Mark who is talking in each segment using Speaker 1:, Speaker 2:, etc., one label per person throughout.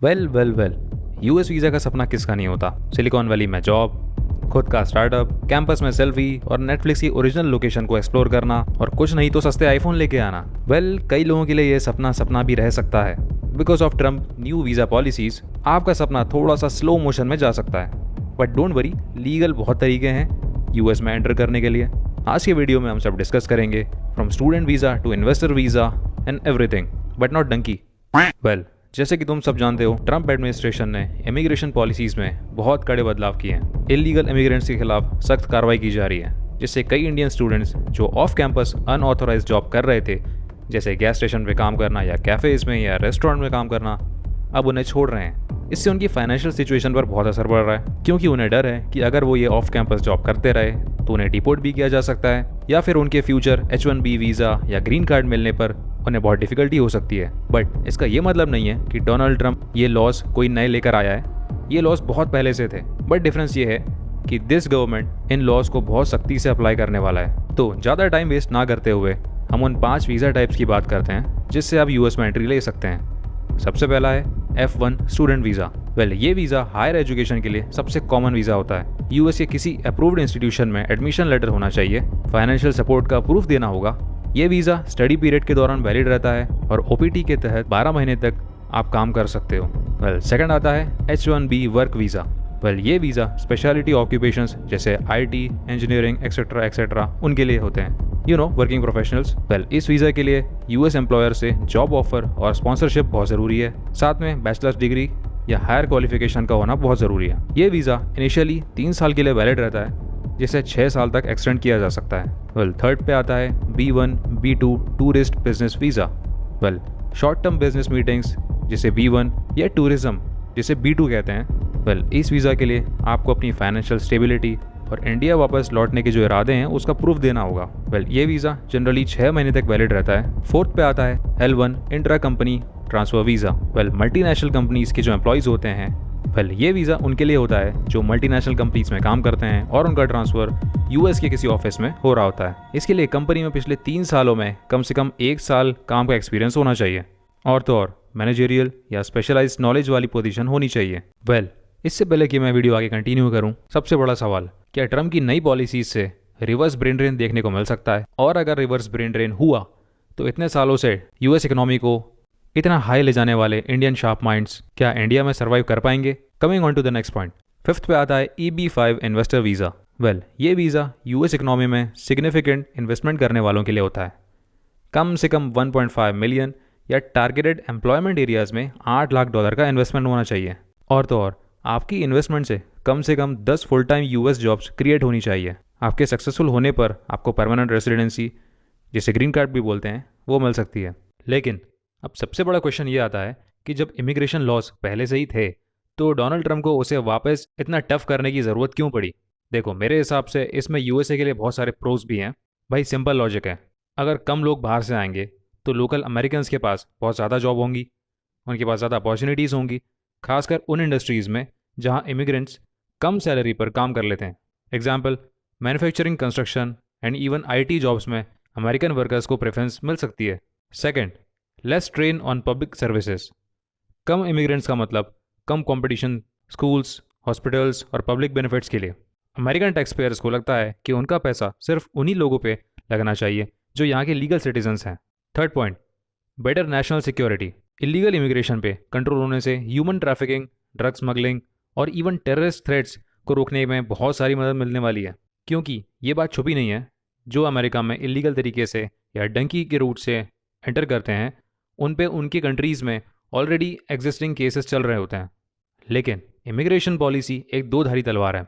Speaker 1: Well US visa का सपना किसका नहीं होता। सिलिकॉन वैली में जॉब, खुद का स्टार्टअप, कैंपस में सेल्फी और नेटफ्लिक्स की ओरिजिनल लोकेशन को एक्सप्लोर करना और कुछ नहीं तो सस्ते आईफोन लेके आना। कई लोगों के लिए ये सपना सपना भी रह सकता है। Because of Trump new visa policies आपका सपना थोड़ा सा स्लो मोशन में जा सकता है। बट डोंट वरी, लीगल बहुत तरीके हैं यूएस में एंटर करने के लिए। आज के वीडियो में हम सब डिस्कस करेंगे, from student visa to investor visa and everything, but not dunki. जैसे कि तुम सब जानते हो, ट्रम्प एडमिनिस्ट्रेशन ने इमिग्रेशन पॉलिसीज में बहुत कड़े बदलाव किए हैं। इलीगल इमिग्रेंट्स के खिलाफ सख्त कार्रवाई की जा रही है, जिससे कई इंडियन स्टूडेंट्स जो ऑफ कैंपस अनऑथोराइज जॉब कर रहे थे, जैसे गैस स्टेशन पे काम करना या कैफ़ेज में या रेस्टोरेंट में काम करना, अब उन्हें छोड़ रहे हैं। इससे उनकी फाइनेंशियल सिचुएशन पर बहुत असर पड़ रहा है, क्योंकि उन्हें डर है कि अगर वो ये ऑफ कैंपस जॉब करते रहे तो उन्हें डिपोर्ट भी किया जा सकता है, या फिर उनके फ्यूचर H1B वीज़ा या ग्रीन कार्ड मिलने पर उन्हें बहुत डिफिकल्टी हो सकती है। बट इसका ये मतलब नहीं है कि डोनाल्ड ट्रंप ये लॉस कोई नए लेकर आया है। ये लॉस बहुत पहले से थे, बट डिफरेंस ये है कि दिस गवर्नमेंट इन लॉस को बहुत सख्ती से अप्लाई करने वाला है। तो ज़्यादा टाइम वेस्ट ना करते हुए हम उन 5 वीज़ा टाइप्स की बात करते हैं जिससे आप यूएस में एंट्री ले सकते हैं। सबसे पहला है F1 स्टूडेंट वीज़ा। ये वीज़ा हायर एजुकेशन के लिए सबसे कॉमन वीज़ा होता है। यूएस के किसी अप्रूव्ड इंस्टीट्यूशन में एडमिशन लेटर होना चाहिए, फाइनेंशियल सपोर्ट का प्रूफ देना होगा। ये वीज़ा स्टडी पीरियड के दौरान वैलिड रहता है और OPT के तहत 12 महीने तक आप काम कर सकते हो। सेकंड आता है H1B वर्क वीज़ा। ये वीज़ा स्पेशलिटी ऑक्यूपेशंस जैसे IT, इंजीनियरिंग एक्सेट्रा एक्सेट्रा उनके लिए होते हैं, वर्किंग प्रोफेशनल्स। इस वीज़ा के लिए यूएस एम्प्लॉयर से जॉब ऑफर और स्पॉन्सरशिप बहुत ज़रूरी है। साथ में बैचलर्स डिग्री या हायर क्वालिफिकेशन का होना बहुत ज़रूरी है। ये वीज़ा इनिशियली 3 साल के लिए वैलिड रहता है, जिसे 6 साल तक एक्सटेंड किया जा सकता है। थर्ड पे आता है B1 B2 tourist business visa. Short term business meetings जिसे B1 या टूरिज्म जिसे B2 कहते हैं। इस वीज़ा के लिए आपको अपनी फाइनेंशियल स्टेबिलिटी और इंडिया वापस लौटने के जो इरादे हैं उसका प्रूफ देना होगा। ये वीज़ा जनरली 6 महीने तक वैलिड रहता है। फोर्थ पे आता है L1 intra company transfer visa. Multinational companies के जो एम्प्लॉयज़ होते हैं, ये वीज़ा उनके लिए होता है जो मल्टीनेशनल कंपनीज में काम करते हैं और उनका ट्रांसफ़र यूएस के किसी ऑफिस में हो रहा होता है। इसके लिए कंपनी में पिछले 3 सालों में कम से कम 1 साल काम का एक्सपीरियंस होना चाहिए, और तो और मैनेजरियल या स्पेशलाइज्ड नॉलेज वाली पोजीशन होनी चाहिए। इससे पहले कि मैं वीडियो आगे कंटिन्यू करूं, सबसे बड़ा सवाल, क्या ट्रम्प की नई पॉलिसीज से रिवर्स ब्रेन ड्रेन देखने को मिल सकता है? और अगर रिवर्स ब्रेन ड्रेन हुआ तो इतने सालों से यूएस इकोनॉमी को इतना हाई ले जाने वाले इंडियन शार्प माइंड्स क्या इंडिया में सर्वाइव कर पाएंगे? Coming on to the next point, fifth पे आता है EB5 इन्वेस्टर वीज़ा। ये वीज़ा यूएस इकोनॉमी में सिग्निफिकेंट इन्वेस्टमेंट करने वालों के लिए होता है। कम से कम 1.5 मिलियन या टारगेटेड एम्प्लॉयमेंट एरियाज में $8 लाख का इन्वेस्टमेंट होना चाहिए, और तो और आपकी इन्वेस्टमेंट से कम 10 full time US jobs create होनी चाहिए। आपके सक्सेसफुल होने पर आपको परमानेंट रेसिडेंसी, जिसे ग्रीन कार्ड भी बोलते हैं, वो मिल सकती है। लेकिन अब सबसे बड़ा क्वेश्चन ये आता है कि जब इमिग्रेशन लॉज पहले से ही थे तो डोनाल्ड ट्रंप को उसे वापस इतना टफ करने की ज़रूरत क्यों पड़ी? देखो, मेरे हिसाब से इसमें यूएसए के लिए बहुत सारे प्रोज भी हैं। सिंपल लॉजिक है, अगर कम लोग बाहर से आएंगे तो लोकल अमेरिकन के पास बहुत ज़्यादा जॉब होंगी, उनके पास ज़्यादा अपॉर्चुनिटीज़ होंगी, खासकर उन इंडस्ट्रीज़ में जहाँ इमिग्रेंट्स कम सैलरी पर काम कर लेते हैं। Example, manufacturing, construction and even IT jobs में अमेरिकन वर्कर्स को प्रेफरेंस मिल सकती है। Second, less train on public services. Come immigrants का मतलब कम कंपटीशन स्कूल्स, हॉस्पिटल्स और पब्लिक बेनिफिट्स के लिए। अमेरिकन टैक्स पेयर्स को लगता है कि उनका पैसा सिर्फ उन्हीं लोगों पे लगना चाहिए जो यहाँ के लीगल सिटीजन्स हैं। Third point, better national security. Illegal immigration पे कंट्रोल होने से ह्यूमन ट्रैफिकिंग, ड्रग स्मगलिंग और इवन टेररिस्ट थ्रेट्स को रोकने में बहुत सारी मदद मिलने वाली है, क्योंकि ये बात छुपी नहीं है, जो अमेरिका में इलीगल तरीके से या डंकी के रूट से एंटर करते हैं उन पे उनकी कंट्रीज़ में ऑलरेडी एग्जिस्टिंग केसेस चल रहे होते हैं। लेकिन इमिग्रेशन पॉलिसी एक दो धारी तलवार है,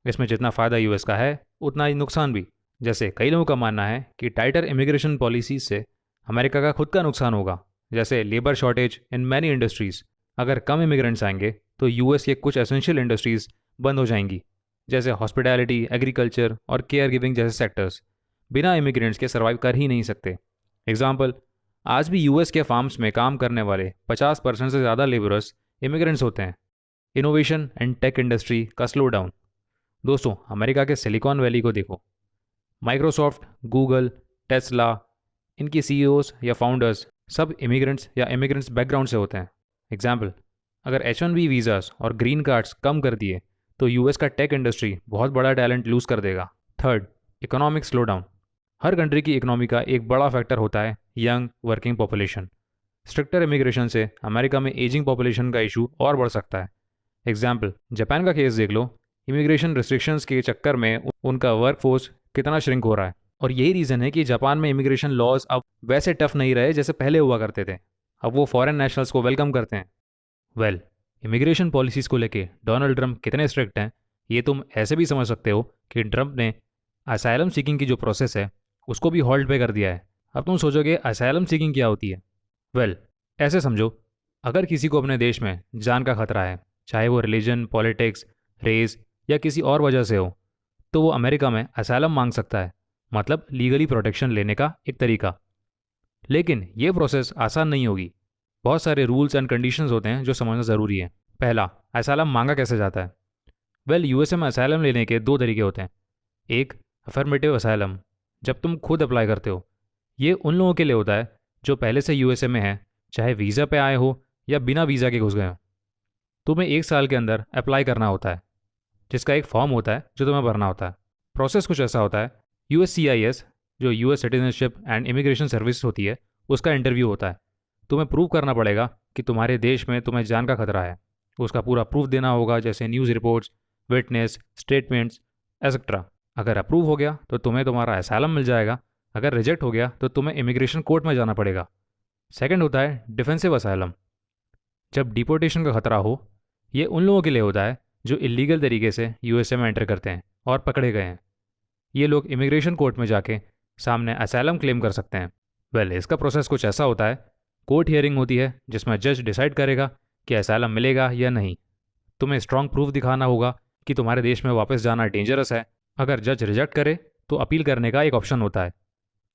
Speaker 1: इसमें जितना फ़ायदा यूएस का है उतना ही नुकसान भी। जैसे कई लोगों का मानना है कि टाइटर इमिग्रेशन पॉलिसी से अमेरिका का खुद का नुकसान होगा, जैसे labour shortage in many industries. अगर कम इमिग्रेंट्स आएंगे तो यूएस के कुछ एसेंशियल इंडस्ट्रीज़ बंद हो जाएंगी, जैसे हॉस्पिटैलिटी, एग्रीकल्चर और केयर गिविंग जैसे सेक्टर्स बिना इमिग्रेंट्स के सर्वाइव कर ही नहीं सकते। एग्जाम्पल, आज भी यूएस के फार्म्स में काम करने वाले 50% से ज़्यादा लेबरर्स इमिग्रेंट्स होते हैं। इनोवेशन एंड टेक इंडस्ट्री का स्लो डाउन। दोस्तों, अमेरिका के सिलिकॉन वैली को देखो, माइक्रोसॉफ्ट, गूगल, टेस्ला, इनकी CEOs या फाउंडर्स सब इमिग्रेंट्स या इमिग्रेंट्स बैकग्राउंड से होते हैं। एग्जाम्पल, अगर H1B वीज़ास और ग्रीन कार्ड्स कम कर दिए तो यूएस का टेक इंडस्ट्री बहुत बड़ा टैलेंट लूज़ कर देगा। Third, economic slow down. हर कंट्री की इकोनॉमी का एक बड़ा फैक्टर होता है young working population. Stricter immigration से अमेरिका में एजिंग पॉपुलेशन का इशू और बढ़ सकता है। एग्जाम्पल, जापान का केस देख लो। इमिग्रेशन रिस्ट्रिक्शंस के चक्कर में उनका वर्कफोर्स कितना श्रिंक हो रहा है। और यही रीज़न है कि जापान में इमिग्रेशन लॉज अब वैसे टफ नहीं रहे जैसे पहले हुआ करते थे। अब वो फॉरेन नेशनल्स को वेलकम करते हैं। वेल, इमिग्रेशन पॉलिसीज़ को लेके डोनाल्ड ट्रंप कितने स्ट्रिक्ट हैं ये तुम ऐसे भी समझ सकते हो कि ट्रंप ने असाइलम सीकिंग की जो प्रोसेस है उसको भी हॉल्ट पे कर दिया है। अब तुम सोचोगे असाइलम सीकिंग क्या होती है। वेल, ऐसे समझो, अगर किसी को अपने देश में जान का खतरा है, चाहे वो रिलीजन, पॉलिटिक्स, रेस या किसी और वजह से हो, तो वो अमेरिका में असाइलम मांग सकता है, मतलब लीगली प्रोटेक्शन लेने का एक तरीका। लेकिन ये प्रोसेस आसान नहीं होगी। बहुत सारे रूल्स एंड कंडीशंस होते हैं जो समझना ज़रूरी है। पहला, असाइलम मांगा कैसे जाता है। वेल, यूएसए में असाइलम लेने के दो तरीके होते हैं। एक, अफर्मेटिव असाइलम, जब तुम खुद अप्लाई करते हो। ये उन लोगों के लिए होता है जो पहले से यूएसए में है, चाहे वीज़ा पे आए हो या बिना वीज़ा के घुस गए हो। तुम्हें 1 साल के अंदर अप्लाई करना होता है, जिसका एक फॉर्म होता है जो तुम्हें भरना होता है। प्रोसेस कुछ ऐसा होता है। USCIS, जो US citizenship and immigration service होती है, उसका इंटरव्यू होता है। तुम्हें प्रूव करना पड़ेगा कि तुम्हारे देश में तुम्हें जान का खतरा है। उसका पूरा प्रूफ देना होगा, जैसे news reports, witness statements etcetera. अगर अप्रूव हो गया तो तुम्हें तुम्हारा असाइलम मिल जाएगा। अगर रिजेक्ट हो गया तो तुम्हें इमिग्रेशन कोर्ट में जाना पड़ेगा। सेकंड होता है डिफेंसिव असाइलम। जब डिपोर्टेशन का खतरा हो, ये उन लोगों के लिए होता है जो इलीगल तरीके से यूएसए में एंटर करते हैं और पकड़े गए हैं। ये लोग इमिग्रेशन कोर्ट में जाके सामने असाइलम क्लेम कर सकते हैं। वेल, इसका प्रोसेस कुछ ऐसा होता है। कोर्ट हियरिंग होती है जिसमें जज डिसाइड करेगा कि असाइलम मिलेगा या नहीं। तुम्हें स्ट्रॉन्ग प्रूफ दिखाना होगा कि तुम्हारे देश में वापस जाना डेंजरस है। अगर जज रिजेक्ट करे तो अपील करने का एक ऑप्शन होता है।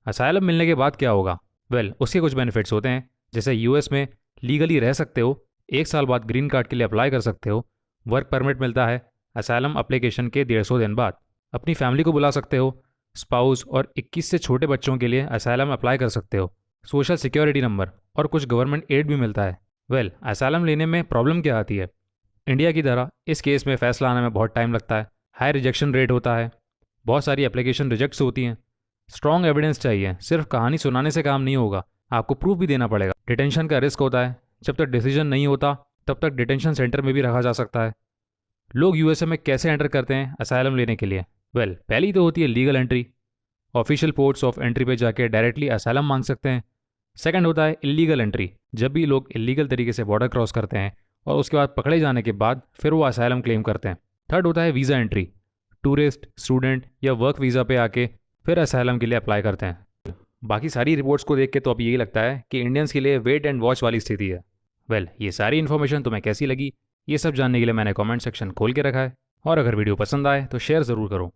Speaker 1: असाइलम मिलने के बाद क्या होगा। वेल, उसके कुछ बेनिफिट्स होते हैं, जैसे यूएस में लीगली रह सकते हो, 1 साल बाद ग्रीन कार्ड के लिए अप्लाई कर सकते हो, वर्क परमिट मिलता है असाइलम एप्लीकेशन के 150 दिन बाद, अपनी फैमिली को बुला सकते हो, स्पाउस और 21 से छोटे बच्चों के लिए असाइलम अप्लाई कर सकते हो, सोशल सिक्योरिटी नंबर और कुछ गवर्नमेंट एड भी मिलता है। वेल, असाइलम लेने में प्रॉब्लम क्या आती है। इंडिया की तरह इस केस में फ़ैसला आने में बहुत टाइम लगता है। हाई रिजेक्शन रेट होता है, बहुत सारी एप्लीकेशन रिजेक्ट्स होती हैं। स्ट्रॉन्ग एविडेंस चाहिए, सिर्फ कहानी सुनाने से काम नहीं होगा, आपको प्रूफ भी देना पड़ेगा। डिटेंशन का रिस्क होता है, जब तक डिसीजन नहीं होता तब तक डिटेंशन सेंटर में भी रखा जा सकता है। लोग यूएसए में कैसे एंटर करते हैं असाइलम लेने के लिए। वेल, पहली तो होती है legal entry. Official ports of entry पे जाके डायरेक्टली असाइलम मांग सकते हैं। सेकंड होता है इलीगल एंट्री, जब भी लोग इलीगल तरीके से बॉर्डर क्रॉस करते हैं और उसके बाद पकड़े जाने के बाद फिर वो असाइलम क्लेम करते हैं। थर्ड होता है वीज़ा एंट्री, टूरिस्ट, स्टूडेंट या वर्क वीज़ा पे आके फिर असाइलम के लिए अप्लाई करते हैं। बाकी सारी रिपोर्ट्स को देख के तो अब यही लगता है कि इंडियंस के लिए वेट एंड वॉच वाली स्थिति है। वेल, ये सारी इन्फॉर्मेशन तुम्हें कैसी लगी, ये सब जानने के लिए मैंने कमेंट सेक्शन खोल के रखा है। और अगर वीडियो पसंद आए तो शेयर ज़रूर करो।